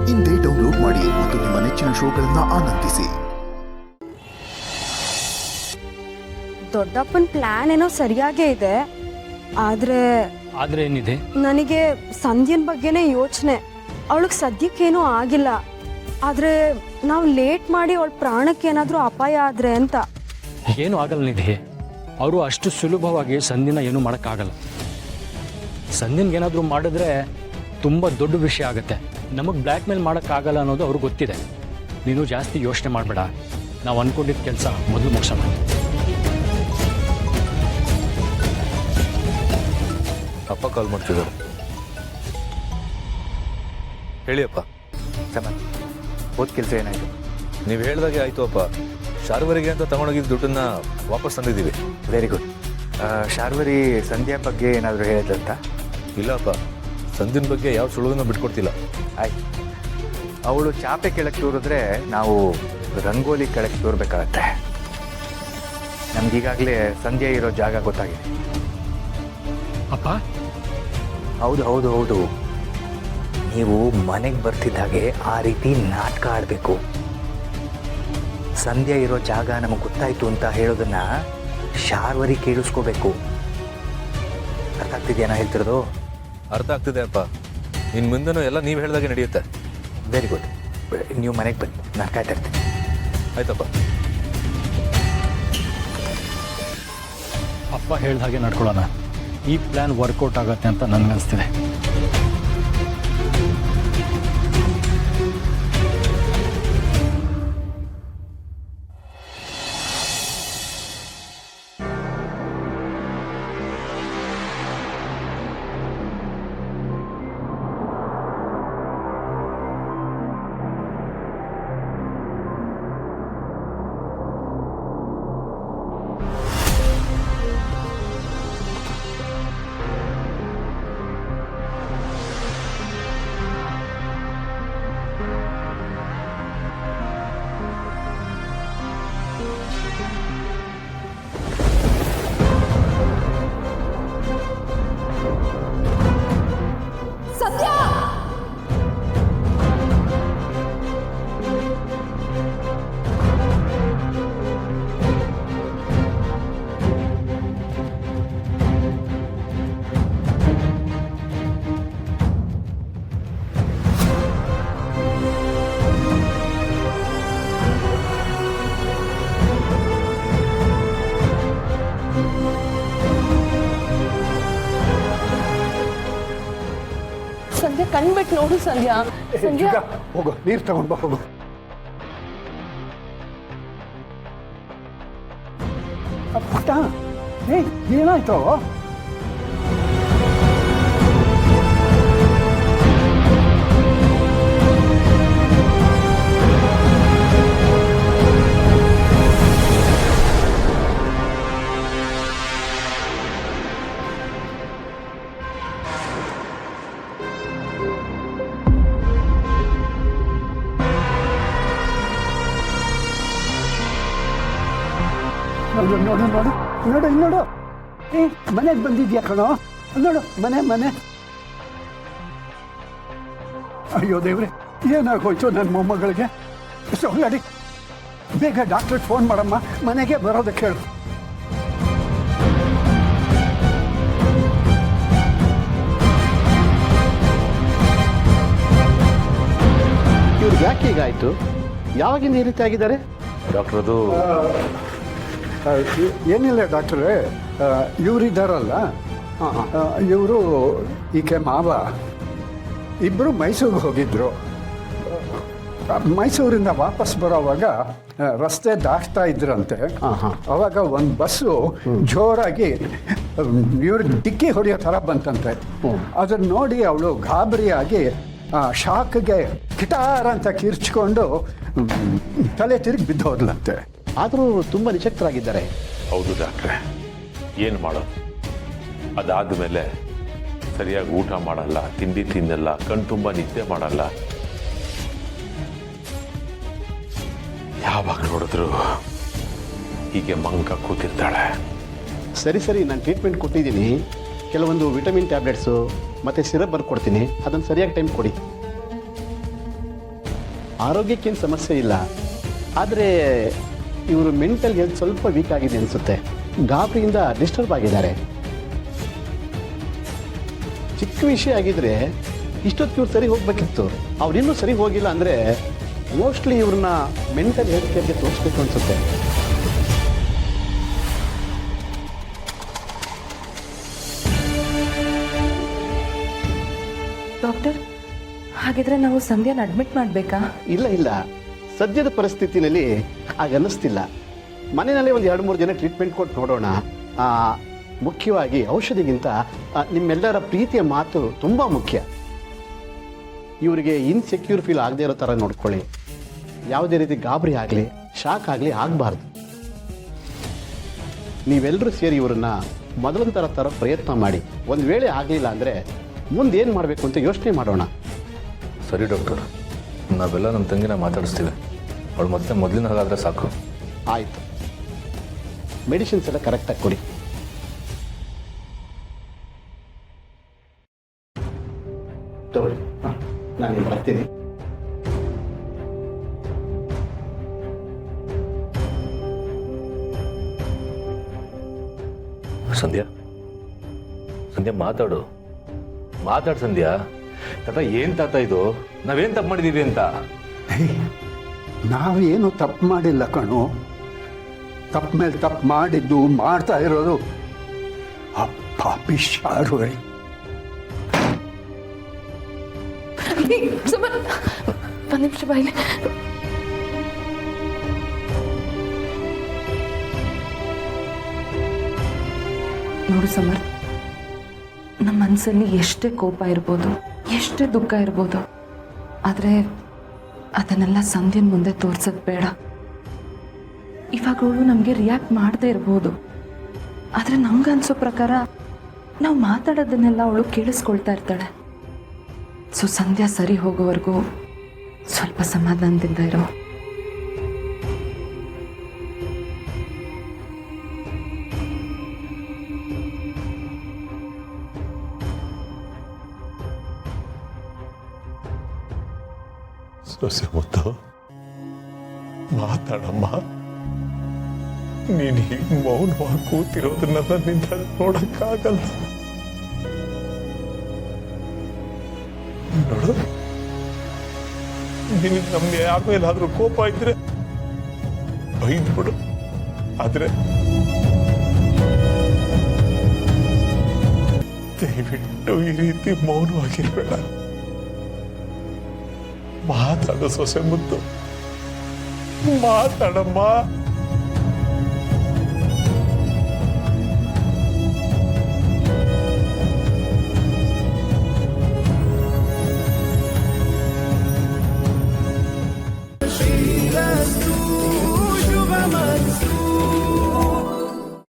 ಇಂದೇ ಡೌನ್ಲೋಡ್ ಮಾಡಿ ಮತ್ತು ನಿಮ್ಮ ನೆಚ್ಚಿನ ಶೋಗಳನ್ನ ಆನಂದಿಸಿ. ದೊಡ್ಡಪ್ಪನ ಪ್ಲಾನ್ ಏನೋ ಸರಿಯಾಗೇ ಇದೆ, ಆದ್ರೆ ಏನಿದೆ? ನನಗೆ ಸಂಧ್ಯನ್ ಬಗ್ಗೆನೇ ಯೋಚನೆ. ಅವಳಿಗೆ ಸದ್ಯಕ್ಕೇನೂ ಆಗಿಲ್ಲ, ಆದ್ರೆ ನಾವು ಲೇಟ್ ಮಾಡಿ ಅವಳ ಪ್ರಾಣಕ್ಕೆ ಏನಾದರೂ ಅಪಾಯ ಆದ್ರೆ ಅಂತ. ಏನು ಆಗಲ್ಲ ನಿಧಿ. ಅವರು ಅಷ್ಟು ಸುಲಭವಾಗಿ ಸಂಧಿನ ಏನೂ ಮಾಡೋಕ್ಕಾಗಲ್ಲ. ಸಂಧಿನ್ಗೇನಾದರೂ ಮಾಡಿದ್ರೆ ತುಂಬ ದೊಡ್ಡ ವಿಷಯ ಆಗುತ್ತೆ. ನಮಗೆ ಬ್ಲ್ಯಾಕ್ ಮೇಲ್ ಮಾಡೋಕ್ಕಾಗಲ್ಲ ಅನ್ನೋದು ಅವ್ರಿಗೆ ಗೊತ್ತಿದೆ. ನೀನು ಜಾಸ್ತಿ ಯೋಚನೆ ಮಾಡಬೇಡ. ನಾವು ಅಂದ್ಕೊಂಡಿದ್ದ ಕೆಲಸ ಮೊದಲು ಮುಗಿಸೋಣ. ಅಪ್ಪ ಕಾಲ್ ಮಾಡ್ತಿದ್ದಾರೆ. ಹೇಳಿ ಅಪ್ಪ. ಚೆನ್ನಾಗಿ ಓದ್ ಕೆಲಸ ಏನಾಯಿತು? ನೀವು ಹೇಳ್ದಾಗೆ ಆಯಿತು ಅಪ್ಪ. ಶಾರ್ವರಿಗೆ ಅಂತ ತಗೊಂಡೋಗಿದ್ದ ದುಡ್ಡನ್ನು ವಾಪಸ್ ತಂದಿದ್ದೀವಿ. Very good. ಶಾರ್ವರಿ ಸಂಧ್ಯಾ ಬಗ್ಗೆ ಏನಾದರೂ ಹೇಳಿದ್ರಂತ? ಇಲ್ಲ ಅಪ್ಪ, ಸಂಧಿನ ಬಗ್ಗೆ ಯಾವ ಸುಳುವನ್ನ ಬಿಟ್ಕೊಡ್ತಿಲ್ಲ. ಆಯ್ತು. ಅವಳು ಚಾಪೆ ಕೆಳಕ್ಕೆ ತೂರಿದ್ರೆ ನಾವು ರಂಗೋಲಿ ಕೆಳಕ್ಕೆ ತೂರಬೇಕಾಗತ್ತೆ. ನಮಗೀಗಾಗಲೇ ಸಂಧ್ಯಾ ಇರೋ ಜಾಗ ಗೊತ್ತಾಗಿದೆ. ಅಪ್ಪ? ಹೌದು ಹೌದು ಹೌದು. ನೀವು ಮನೆಗೆ ಬರ್ತಿದ್ದಾಗೆ ಆ ರೀತಿ ನಾಟಕ ಆಡಬೇಕು. ಸಂಧ್ಯಾ ಇರೋ ಜಾಗ ನಮಗೆ ಗೊತ್ತಾಯಿತು ಅಂತ ಹೇಳೋದನ್ನ ಶಾರ್ವರಿ ಕೇಳಿಸ್ಕೋಬೇಕು. ಅರ್ಥ ಆಗ್ತಿದೆಯಾ ನಾ ಹೇಳ್ತಿರೋದು? ಅರ್ಥ ಆಗ್ತಿದೆ ಅಪ್ಪ. ಇನ್ನು ಮುಂದೆನೂ ಎಲ್ಲ ನೀವು ಹೇಳ್ದಾಗೆ ನಡೆಯುತ್ತೆ. Very good. ನೀವು ಮನೆಗೆ ಬನ್ನಿ, ನಾನು ಕಾಯ್ತಾ ಇರ್ತೀನಿ. ಆಯ್ತಪ್ಪ. ಅಪ್ಪ ಹೇಳ್ದ ಹಾಗೆ ನಡ್ಕೊಳ್ಳೋಣ. ಈ ಪ್ಲ್ಯಾನ್ ವರ್ಕೌಟ್ ಆಗುತ್ತೆ ಅಂತ ನನಗನ್ನಿಸ್ತಿದೆ. ಸಂಧ್ಯಾ ಕಣ್ಬಿಟ್ಟು ನೋಡು. ಸಂಧ್ಯಾ, ಸಂಧ್ಯಾ ಹೋಗು, ನೀರು ತಗೊಂಡು ಬಾ. ಹೋಗು. ಪುಟ್ಟ, ಏನಾಯ್ತು? ನೋಡು ನೋಡು ನೋಡು ನೋಡು ಇಲ್ಲಿ ನೋಡು. ಮನೆಗೆ ಬಂದಿದ್ಯಾ ಕಣೋ? ನೋಡು, ಮನೆ. ಅಯ್ಯೋ ದೇವ್ರೆ, ಏನಾಗೋಯ್ತು ನನ್ನ ಮೊಮ್ಮಗಳಿಗೆ? ಸೊಳ್ಳಾಡಿ, ಬೇಗ ಡಾಕ್ಟ್ರಿಗೆ ಫೋನ್ ಮಾಡಮ್ಮ, ಮನೆಗೆ ಬರೋದಕ್ಕೆ ಹೇಳು. ಇವ್ರಿಗೆ ಯಾಕೆ ಹೀಗಾಯಿತು? ಯಾವಾಗಿಂದ ಈ ರೀತಿ ಆಗಿದ್ದಾರೆ? ಡಾಕ್ಟರ್, ಅದು ಏನಿಲ್ಲ ಡಾಕ್ಟ್ರೇ, ಇವರಿದ್ದಾರಲ್ಲ, ಇವರು ಈಕೆ ಮಾವ ಇಬ್ಬರು ಮೈಸೂರಿಗೆ ಹೋಗಿದ್ರು. ಮೈಸೂರಿಂದ ವಾಪಸ್ ಬರೋವಾಗ ರಸ್ತೆ ದಾಟ್ತಾ ಇದ್ರಂತೆ. ಅವಾಗ ಒಂದು ಬಸ್ಸು ಜೋರಾಗಿ ಇವ್ರಿಗೆ ಡಿಕ್ಕಿ ಹೊಡೆಯೋ ಥರ ಬಂತಂತೆ. ಅದನ್ನು ನೋಡಿ ಅವಳು ಗಾಬರಿಯಾಗಿ ಶಾಕ್ಗೆ ಕಿಟಾರ ಅಂತ ಕಿರ್ಚ್ಕೊಂಡು ತಲೆ ತಿರುಗಿ ಬಿದ್ದೋದ್ಲಂತೆ. ಆದರೂ ತುಂಬ ನಿಶಕ್ತರಾಗಿದ್ದಾರೆ. ಹೌದು ಡಾಕ್ಟ್ರೆ, ಏನು ಮಾಡೋದು? ಅದಾದ ಮೇಲೆ ಸರಿಯಾಗಿ ಊಟ ಮಾಡಲ್ಲ, ತಿಂಡಿ ತಿನ್ನಲ್ಲ, ಕಣ್ ತುಂಬ ನಿದ್ದೆ ಮಾಡಲ್ಲ. ಯಾವಾಗ ನೋಡಿದ್ರು ಹೀಗೆ ಮಂಕ ಕೂತಿರ್ತಾಳೆ. ಸರಿ, ನಾನು ಟ್ರೀಟ್ಮೆಂಟ್ ಕೊಟ್ಟಿದ್ದೀನಿ. ಕೆಲವೊಂದು ವಿಟಮಿನ್ ಟ್ಯಾಬ್ಲೆಟ್ಸು ಮತ್ತು ಸಿರಪ್ ಬರ್ಕೊಡ್ತೀನಿ. ಅದನ್ನು ಸರಿಯಾಗಿ ಟೈಮ್ ಕೊಡಿ. ಆರೋಗ್ಯಕ್ಕೇನು ಸಮಸ್ಯೆ ಇಲ್ಲ, ಆದರೆ ಇವರು ಮೆಂಟಲ್ ಹೆಲ್ತ್ ಸ್ವಲ್ಪ ವೀಕ್ ಆಗಿದೆ ಅನಿಸುತ್ತೆ. ಗಾಬರಿಯಿಂದ ಡಿಸ್ಟರ್ಬ್ ಆಗಿದ್ದಾರೆ. ಚಿಕ್ಕ ವಿಷಯ ಆಗಿದ್ರೆ ಇಷ್ಟೊತ್ತಿಗೆ ಇವ್ರು ಸರಿ ಹೋಗ್ಬೇಕಿತ್ತು. ಅವ್ರಿನ್ನೂ ಸರಿ ಹೋಗಿಲ್ಲ ಅಂದರೆ ಮೋಸ್ಟ್ಲಿ ಇವ್ರನ್ನ ಮೆಂಟಲ್ ಹೆಲ್ತ್ ಕೇರ್ಗೆ ತೋರಿಸ್ಬೇಕು ಅನಿಸುತ್ತೆ. ಡಾಕ್ಟರ್, ಹಾಗಿದ್ರೆ ನಾವು ಸಂಧ್ಯಾನ ಅಡ್ಮಿಟ್ ಮಾಡಬೇಕಾ? ಇಲ್ಲ, ಸದ್ಯದ ಪರಿಸ್ಥಿತಿನಲ್ಲಿ ಹಾಗನ್ನಿಸ್ತಿಲ್ಲ. ಮನೆಯಲ್ಲೇ ಒಂದು 2-3 ಜನ ಟ್ರೀಟ್ಮೆಂಟ್ ಕೊಟ್ಟು ನೋಡೋಣ. ಮುಖ್ಯವಾಗಿ ಔಷಧಿಗಿಂತ ನಿಮ್ಮೆಲ್ಲರ ಪ್ರೀತಿಯ ಮಾತು ತುಂಬ ಮುಖ್ಯ. ಇವರಿಗೆ ಇನ್ಸೆಕ್ಯೂರ್ ಫೀಲ್ ಆಗದೆ ಇರೋ ಥರ ನೋಡ್ಕೊಳ್ಳಿ. ಯಾವುದೇ ರೀತಿ ಗಾಬರಿ ಆಗಲಿ, ಶಾಕ್ ಆಗಲಿ ಆಗಬಾರ್ದು. ನೀವೆಲ್ಲರೂ ಸೇರಿ ಇವರನ್ನ ಮೊದಲಿನ ಥರ ಪ್ರಯತ್ನ ಮಾಡಿ. ಒಂದು ವೇಳೆ ಆಗಲಿಲ್ಲ ಅಂದರೆ ಮುಂದೇನು ಮಾಡಬೇಕು ಅಂತ ಯೋಚನೆ ಮಾಡೋಣ. ಸರಿ ಡಾಕ್ಟರ್, ನಾವೆಲ್ಲ ನಮ್ಮ ತಂಗಿನ ಮಾತಾಡಿಸ್ತೀವಿ. ಅವಳು ಮತ್ತೆ ಮೊದಲಿನ ಹಾಗಾದರೆ ಸಾಕು. ಆಯಿತು, ಮೆಡಿಸಿನ್ಸ್ ಎಲ್ಲ ಕರೆಕ್ಟಾಗಿ ಕೊಡಿ. ತಗೊಳ್ಳಿ, ನಾನು ಬರ್ತೀನಿ. ಸಂಧ್ಯಾ ಮಾತಾಡು ಸಂಧ್ಯಾ. ತಾತ ಏನು ತಾತ ಇದು? ನಾವೇನು ತಪ್ಪು ಮಾಡಿದ್ದೀವಿ ಅಂತ? ನಾವೇನು ತಪ್ಪು ಮಾಡಿಲ್ಲ ಕಣು. ತಪ್ಪು ಮೇಲೆ ತಪ್ಪು ಮಾಡಿದ್ದು ಮಾಡ್ತಾ ಇರೋದು ಆ ಪಾಪಿ ಶಾರ್ವರಿ. ಒಂದು ನಿಮಿಷ ಬಾಯಿಲೆ. ನೋಡು ಸಮರ್, ನಮ್ಮ ಮನಸ್ಸಲ್ಲಿ ಎಷ್ಟೇ ಕೋಪ ಇರ್ಬೋದು, ಎಷ್ಟೇ ದುಃಖ ಇರ್ಬೋದು, ಆದರೆ ಅದನ್ನೆಲ್ಲ ಸಂಧ್ಯನ ಮುಂದೆ ತೋರ್ಸೋದು ಬೇಡ. ಇವಾಗ ಅವಳು ನಮಗೆ ರಿಯಾಕ್ಟ್ ಮಾಡದೇ ಇರ್ಬೋದು, ಆದರೆ ನಂಗೆ ಅನ್ಸೋ ಪ್ರಕಾರ ನಾವು ಮಾತಾಡೋದನ್ನೆಲ್ಲ ಅವಳು ಕೇಳಿಸ್ಕೊಳ್ತಾ ಇರ್ತಾಳೆ. ಸೊ ಸಂಧ್ಯಾ ಸರಿ ಹೋಗೋವರೆಗೂ ಸ್ವಲ್ಪ ಸಮಾಧಾನದಿಂದ ಇರೋ. ಸೊಸೆ ಮುತ್ತು, ಮಾತಾಡಮ್ಮ. ನೀನು ಹೀಗೆ ಮೌನವಾಗಿ ಕೂತಿರೋದನ್ನ ನನ್ನಿಂದ ನೋಡಕ್ಕಾಗಲ್ಲ. ನೋಡು, ನಿನಗೆ ನಮ್ಗೆ ಯಾರ ಮೇಲಾದ್ರೂ ಕೋಪ ಇದ್ರೆ ಬೈದ್ಬಿಡು, ಆದ್ರೆ ದಯವಿಟ್ಟು ಈ ರೀತಿ ಮೌನವಾಗಿರ್ಬೇಡ. ಮಾತಾಡು ಸೊಸೆ ಮುತ್ತು, ಮಾತಾಡಮ್ಮ.